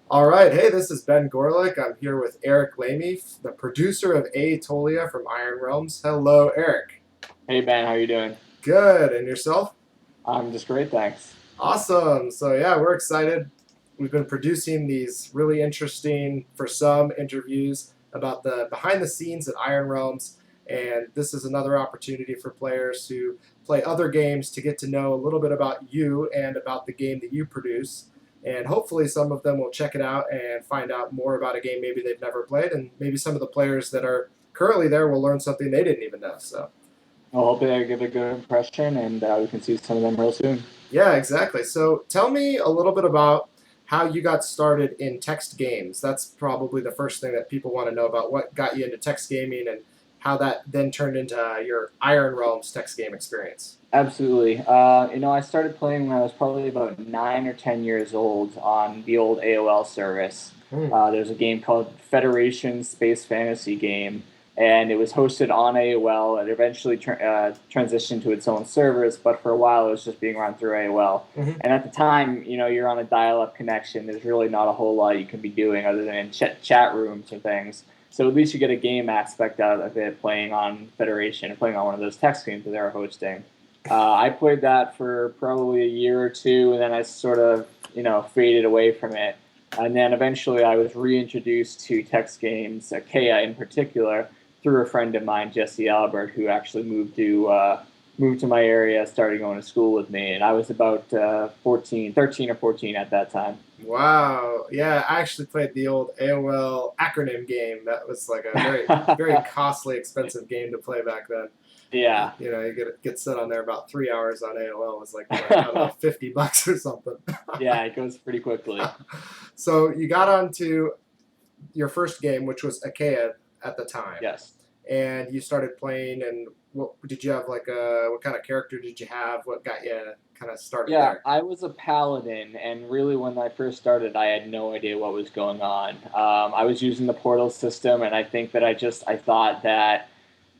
All right. Hey, this is Ben Gorlick. I'm here with Eric Lamy, the producer of Aetolia from Iron Realms. Hello, Eric. Hey Ben, how you doing? Good. And yourself? I'm just great, thanks. Awesome. So, yeah, we're excited. We've been producing these really interesting, for some, interviews about the behind the scenes at Iron Realms. And this is another opportunity for players who play other games to get to know a little bit about you and about the game that you produce. And hopefully, some of them will check it out and find out more about a game maybe they've never played. And maybe some of the players that are currently there will learn something they didn't even know. So, I hope I give a good impression, and we can see some of them real soon. yeah, exactly. So tell me a little bit about how you got started in text games. That's probably the first thing that people want to know about what got you into text gaming and how that then turned into your Iron Realms text game experience. Absolutely. I started playing when I was probably about 9 or 10 years old on the old AOL service. Hmm. There's a game called Federation Space Fantasy Game, and it was hosted on AOL. It eventually transitioned to its own servers, but for a while it was just being run through AOL. Hmm. And at the time, you're on a dial-up connection. There's really not a whole lot you can be doing other than in chat rooms or things. So at least you get a game aspect out of it playing on Federation, playing on one of those text games that they were hosting. I played that for probably a year or two, and then I sort of, faded away from it. And then eventually I was reintroduced to text games, Achaea in particular, through a friend of mine, Jesse Albert, who actually moved to my area, started going to school with me. And I was about 13 or 14 at that time. Wow. Yeah, I actually played the old AOL acronym game. That was like a very costly, expensive game to play back then. Yeah. You get set on there about 3 hours on AOL. It was like what, I don't know, $50 or something. Yeah, it goes pretty quickly. So you got onto your first game, which was Achaea at the time, Yes. and you started playing. And what did you have? Like, what kind of character did you have? What got you kind of started Yeah, there? I was a paladin, and really, when I first started, I had no idea what was going on. I was using the portal system, and I think that I thought that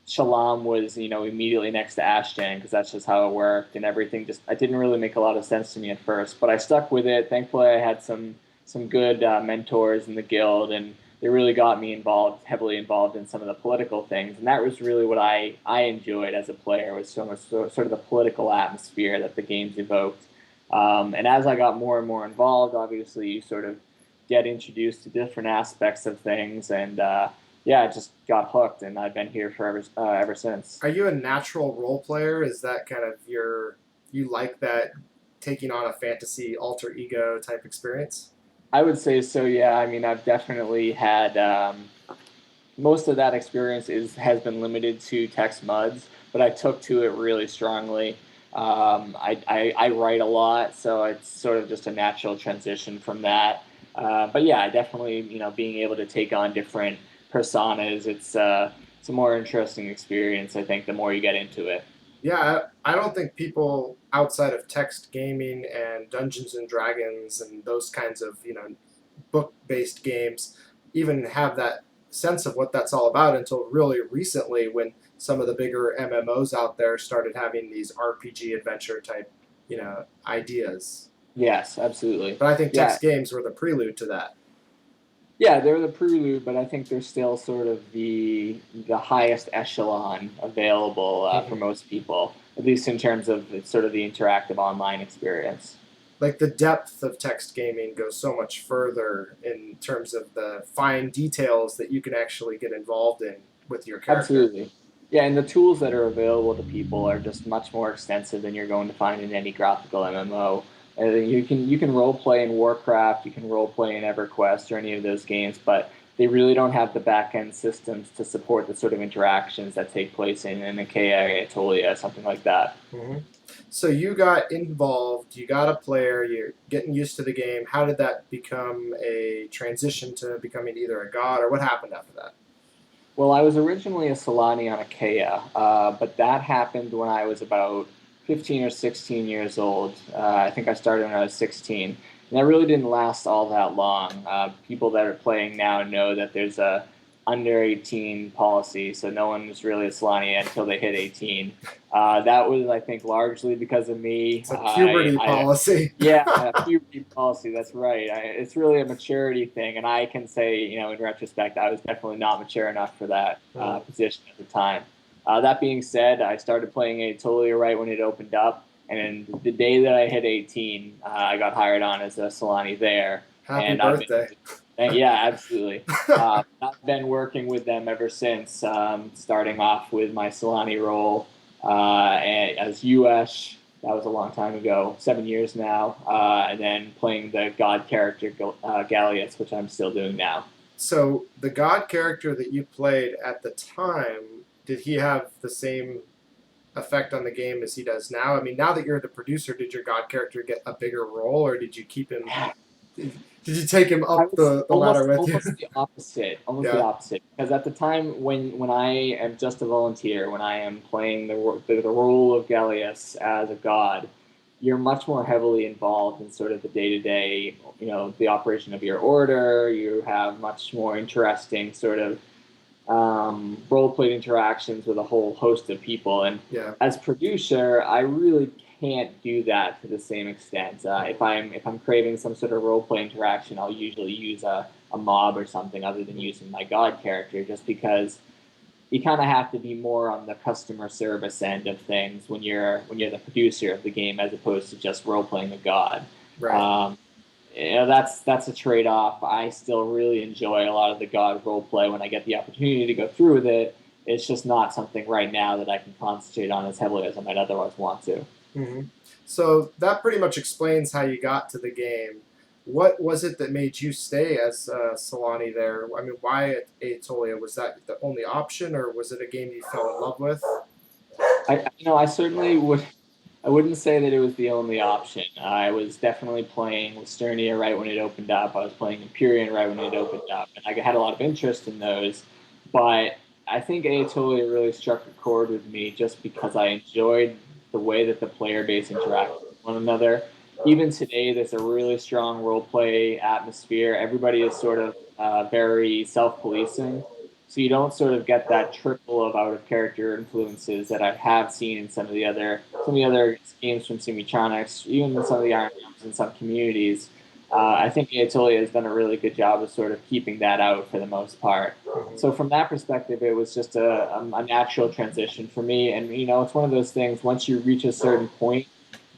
Shalom was, immediately next to Ashton because that's just how it worked, and everything just it didn't really make a lot of sense to me at first, but I stuck with it. Thankfully, I had some good mentors in the guild, and they really got me heavily involved in some of the political things, and that was really what I enjoyed as a player was so much sort of the political atmosphere that the games evoked. And as I got more and more involved, obviously you sort of get introduced to different aspects of things, and yeah, I just got hooked, and I've been here forever ever since. Are you a natural role player? Is that kind of you like that taking on a fantasy alter ego type experience? I would say so. Yeah, I mean, I've definitely had most of that experience is has been limited to text muds, but I took to it really strongly. I write a lot, so it's sort of just a natural transition from that. But yeah, I definitely being able to take on different personas, it's a more interesting experience. I think the more you get into it. Yeah, I don't think people outside of text gaming and Dungeons and Dragons and those kinds of book based games even have that sense of what that's all about until really recently when some of the bigger MMOs out there started having these RPG adventure type ideas. Yes, absolutely. But I think Yeah, text games were the prelude to that. yeah, they're the prelude, but I think they're still sort of the highest echelon available for Mm-hmm. most people, at least in terms of it's sort of the interactive online experience. Like the depth of text gaming goes so much further in terms of the fine details that you can actually get involved in with your character. Absolutely. Yeah, and the tools that are available to people are just much more extensive than you're going to find in any graphical MMO. You can role play in Warcraft, you can role play in EverQuest or any of those games, but they really don't have the back end systems to support the sort of interactions that take place in an Achaea, Aetolia, something like that. Hmm. So you got involved, you got a player, you're getting used to the game. How did that become a transition to becoming either a god, or what happened after that? Well, I was originally a Solani on Achaea, but that happened when I was about 15 or 16 years old. I think I started when I was 16. And that really didn't last all that long. People that are playing now know that there's under 18 policy, so no one was really a Solani until they hit 18. That was, I think, largely because of me. It's a puberty policy. Yeah, puberty policy. That's right. It's really a maturity thing, and I can say, in retrospect, I was definitely not mature enough for that position at the time. That being said, I started playing Aetolia right when it opened up, and the day that I hit 18, I got hired on as a Solani there. Happy birthday. Yeah, absolutely. I've been working with them ever since, starting off with my Solani role as US. That was a long time ago, 7 years now, and then playing the god character Galleus, which I'm still doing now. So the god character that you played at the time, did he have the same effect on the game as he does now? I mean, now that you're the producer, did your god character get a bigger role, or did you keep him? Did you take him up the ladder with you? Almost the opposite. Because at the time when I am just a volunteer, when I am playing the role of Galleus as a god, you're much more heavily involved in sort of the day-to-day, the operation of your order. You have much more interesting sort of role-played interactions with a whole host of people. And as producer, I really can't do that to the same extent. If I'm craving some sort of role-play interaction, I'll usually use a mob or something other than using my god character, just because you kind of have to be more on the customer service end of things when you're the producer of the game, as opposed to just role-playing a god. Right. That's a trade-off. I still really enjoy a lot of the god roleplay when I get the opportunity to go through with it. It's just not something right now that I can concentrate on as heavily as I might otherwise want to. Mm-hmm. So that pretty much explains how you got to the game. What was it that made you stay as Solani there? I mean, why at Aetolia? Was that the only option, or was it a game you fell in love with? I certainly would. I wouldn't say that it was the only option. I was definitely playing Listernia right when it opened up. I was playing Empyrean right when it opened up, and I had a lot of interest in those. But I think Aetolia really struck a chord with me just because I enjoyed the way that the player base interacted with one another. Even today, there's a really strong role play atmosphere. Everybody is sort of very self-policing. So you don't sort of get that trickle of out of character influences that I have seen in some of the other games from Simitronics, even in some of the Iron Realms in some communities. I think Aetolia has done a really good job of sort of keeping that out for the most part. So from that perspective, it was just a natural transition for me. And it's one of those things. Once you reach a certain point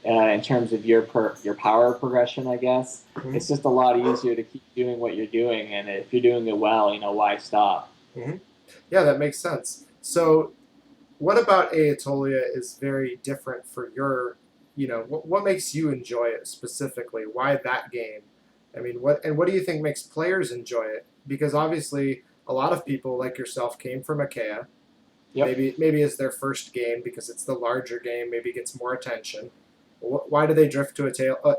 in terms of your power progression, I guess it's just a lot easier to keep doing what you're doing. And if you're doing it well, why stop? Mm-hmm. Yeah, that makes sense. So, what about Aetolia is very different for your, what makes you enjoy it specifically? Why that game? I mean, what do you think makes players enjoy it? Because obviously, a lot of people like yourself came from Achaea. Yep. Maybe it's their first game because it's the larger game. Maybe it gets more attention. Why do they drift to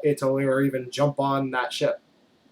Aetolia or even jump on that ship?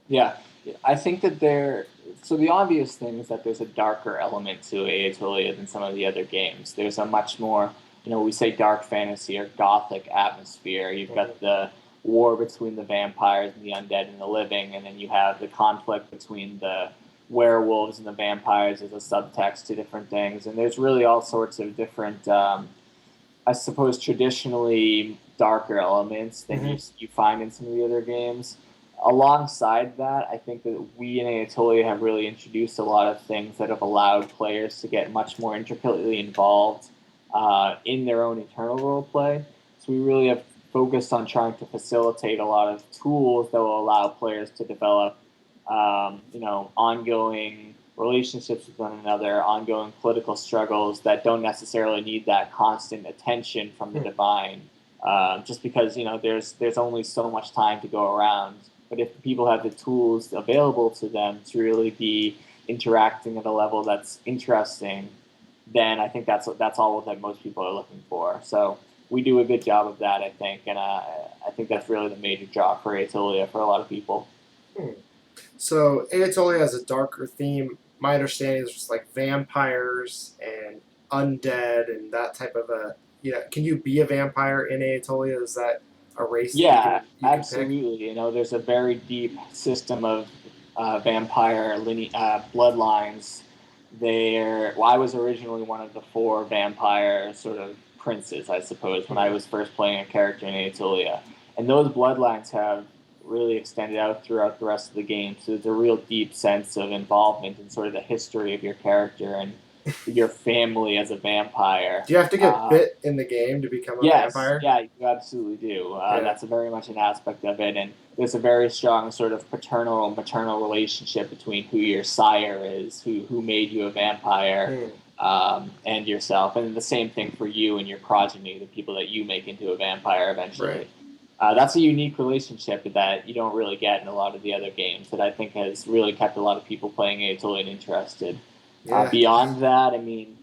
Yeah, I think that so the obvious thing is that there's a darker element to Aetolia than some of the other games. There's a much more, we say dark fantasy or gothic atmosphere. You've got the war between the vampires and the undead and the living, and then you have the conflict between the werewolves and the vampires as a subtext to different things. And there's really all sorts of different, I suppose, traditionally darker elements than you find in some of the other games. Alongside that, I think that we in Aetolia have really introduced a lot of things that have allowed players to get much more intricately involved in their own internal role play. So we really have focused on trying to facilitate a lot of tools that will allow players to develop, ongoing relationships with one another, ongoing political struggles that don't necessarily need that constant attention from the divine. Just because there's only so much time to go around. But if people have the tools available to them to really be interacting at a level that's interesting, then I think that's all that most people are looking for. So we do a good job of that, I think, and I think that's really the major draw for Aetolia for a lot of people. So Aetolia has a darker theme. My understanding is just like vampires and undead and that type of a. Can you be a vampire in Aetolia? Is that a race? Yeah, that you absolutely. There's a very deep system of vampire bloodlines I was originally one of the four vampire sort of princes, I suppose, when I was first playing a character in Aetolia. And those bloodlines have really extended out throughout the rest of the game. So there's a real deep sense of involvement in sort of the history of your character and your family as a vampire. Do you have to get bit in the game to become a Yes, vampire? yeah, you absolutely do. Yeah. That's very much an aspect of it, and there's a very strong sort of paternal and maternal relationship between who your sire is, who made you a vampire, and yourself, and the same thing for you and your progeny, the people that you make into a vampire eventually. Right. That's a unique relationship that you don't really get in a lot of the other games that I think has really kept a lot of people playing Aetolia interested. Yeah. Beyond that, I mean,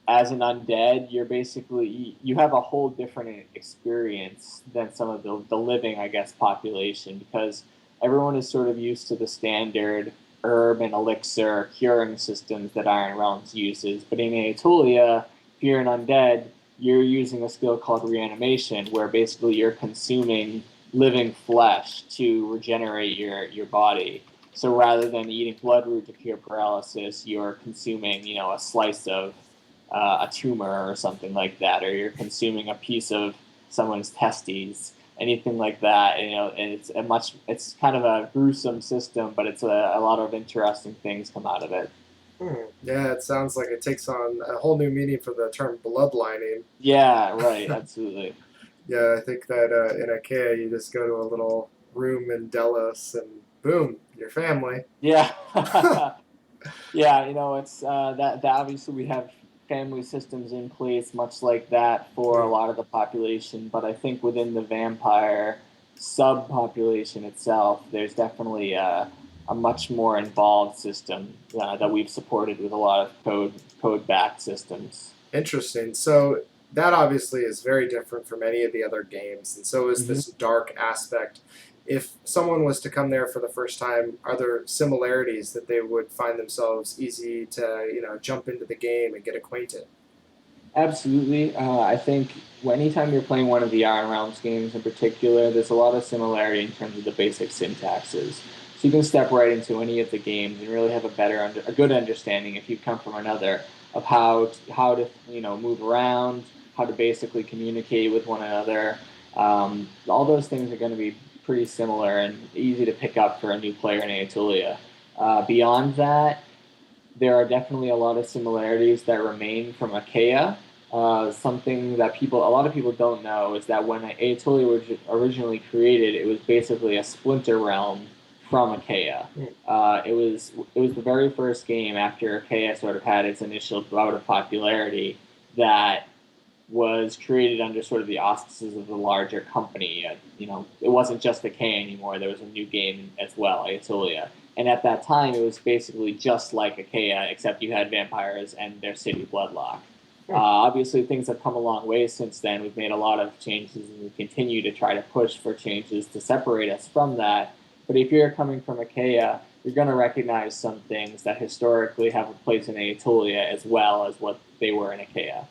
as an undead, you're basically you have a whole different experience than some of the living, I guess, population because everyone is sort of used to the standard herb and elixir curing systems that Iron Realms uses. But in Aetolia, if you're an undead, you're using a skill called reanimation, where basically you're consuming living flesh to regenerate your body. So rather than eating bloodroot to cure paralysis, you're consuming, a slice of a tumor or something like that, or you're consuming a piece of someone's testes, anything like that. And it's kind of a gruesome system, but it's a lot of interesting things come out of it. Yeah, it sounds like it takes on a whole new meaning for the term bloodlining. Yeah, right, absolutely. Yeah, I think that in Achaea you just go to a little room in Delos and boom, your family. Yeah. Yeah, it's that obviously we have family systems in place, much like that for a lot of the population. But I think within the vampire subpopulation itself, there's definitely a much more involved system that we've supported with a lot of code-backed systems. Interesting. So that obviously is very different from any of the other games, and so is this dark aspect. If someone was to come there for the first time, are there similarities that they would find themselves easy to jump into the game and get acquainted? Absolutely. I think anytime you're playing one of the Iron Realms games in particular, there's a lot of similarity in terms of the basic syntaxes. So you can step right into any of the games and really have a good understanding if you come from another of how to move around, how to basically communicate with one another. All those things are going to be pretty similar and easy to pick up for a new player in Aetolia. Beyond that, there are definitely a lot of similarities that remain from Achaea. Something that a lot of people don't know is that when Aetolia was originally created, it was basically a splinter realm from Achaea. It was the very first game after Achaea sort of had its initial bout of popularity that was created under sort of the auspices of the larger company. It wasn't just Achaea anymore. There was a new game as well, Aetolia. And at that time, it was basically just like Achaea, except you had vampires and their city bloodlock. Obviously, things have come a long way since then. We've made a lot of changes, and we continue to try to push for changes to separate us from that. But if you're coming from Achaea, you're going to recognize some things that historically have a place in Aetolia as well as what they were in Achaea.